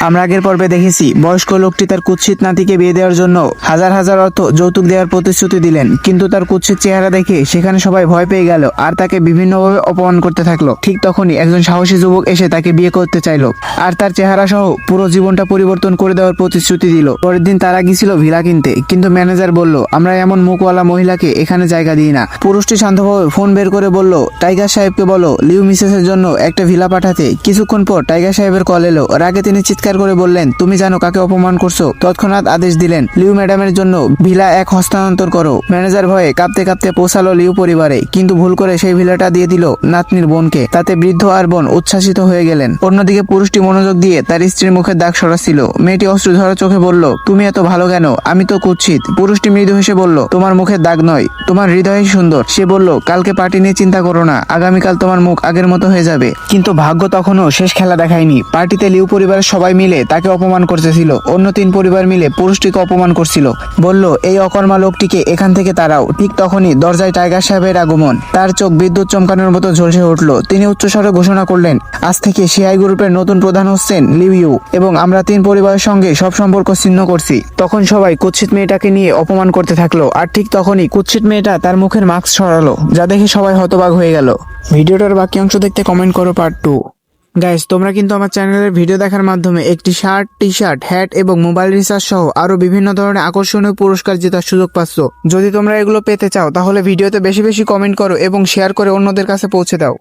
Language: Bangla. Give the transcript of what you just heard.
আমরা আগের পর্বে দেখেছি বয়স্ক লোকটি তার কুৎসিত নাতিকে বিয়ে দেওয়ার জন্য হাজার হাজার অর্থ যৌতুক দেওয়ার প্রতিশ্রুতি দিলেন, কিন্তু তার কুৎসিত চেহারা দেখে সেখানে সবাই ভয় পেয়ে গেল আর তাকে বিভিন্নভাবে অপমান করতে থাকলো। ঠিক তখনই একজন সাহসী যুবক এসে তাকে বিয়ে করতে চাইলো আর তার চেহারা সহ পুরো জীবনটা পরিবর্তন করে দেওয়ার প্রতিশ্রুতি দিল। পরের দিন তারা গিয়েছিল ভিলা কিনতে, কিন্তু ম্যানেজার বলল আমরা এমন মুখওয়ালা মহিলাকে এখানে জায়গা দিই না। পুরুষটি শান্তভাবে ফোন বের করে বলল টাইগার সাহেবকে বলো লিউ মিসেসের জন্য একটা ভিলা পাঠাতে। কিছুক্ষণ পর টাইগার সাহেবের কল এলো। রাগে তিনি চিৎকার করে বললেন তুমি জানো কাকে অপমান করছো। তৎক্ষণাৎ আদেশ দিলেন লিউ ম্যাডামের জন্য ভিলা এক হস্তান্তর করো। ম্যানেজার ভয়ে কাঁপতে কাঁপতে পৌঁছালো লিউ পরিবারে, কিন্তু ভুল করে সেই ভিলাটা দিয়ে দিল নাতনির বোনকে। তাতে বৃদ্ধ আর বোন উচ্ছ্বাসিত হয়ে গেলেন। অন্যদিকে পুরুষটি মনোযোগ দিয়ে তার স্ত্রীর মুখের দাগ সরাচ্ছিল। মেয়েটি অশ্রুঝরা চোখে বলল তুমি এত ভালো কেন, আমি তো কুৎসিত। পুরুষটি মৃদু হেসে বলল তোমার মুখের দাগ নয়, তোমার হৃদয়ই সুন্দর। সে বলল কালকে পার্টি নিয়ে চিন্তা করো না, আগামীকাল তোমার মুখ আগের মতো হয়ে যাবে। কিন্তু ভাগ্য তখনও শেষ খেলা দেখায়নি। পার্টিতে লিউ পরিবারের সবাই মিলে তাকে অপমান করতেছিল। অন্য 3 পরিবার মিলে পুরুষটিকে অপমান করছিল। বলল এই অকর্মা লোকটিকে এখান থেকে তাড়াও। ঠিক তখনই দরজায় টাইগার সাহেবের আগমন। তার চোখ বিদ্যুৎ চমকানোর মতো ঝলসে উঠল। তিনি উচ্চস্বরে ঘোষণা করলেন আজ থেকে সিআই গ্রুপের নতুন প্রধান হচ্ছেন লিউ ইউ, এবং আমরা 3 পরিবারের সঙ্গে সব সম্পর্ক ছিন্ন করছি। তখন সবাই কুৎসিত মেয়েটাকে নিয়ে অপমান করতে থাকলো। আর ঠিক তখনই কুৎসিত মেয়েটা তার মুখের মাস্ক সরালো, যা দেখে সবাই হতবাক হয়ে গেল। ভিডিওটার বাকি অংশ দেখতে কমেন্ট করো পার্ট 2। গাইস, তোমরা কিন্তু আমার চ্যানেলের ভিডিও দেখার মাধ্যমে একটি শার্ট, টি শার্ট, হ্যাট এবং মোবাইল রিচার্জ সহ আরো বিভিন্ন ধরনের আকর্ষণীয় পুরস্কার জেতার সুযোগ পাচ্ছ। যদি তোমরা এগুলো পেতে চাও তাহলে ভিডিওতে বেশি বেশি কমেন্ট করো এবং শেয়ার করে অন্যদের কাছে পৌঁছে দাও।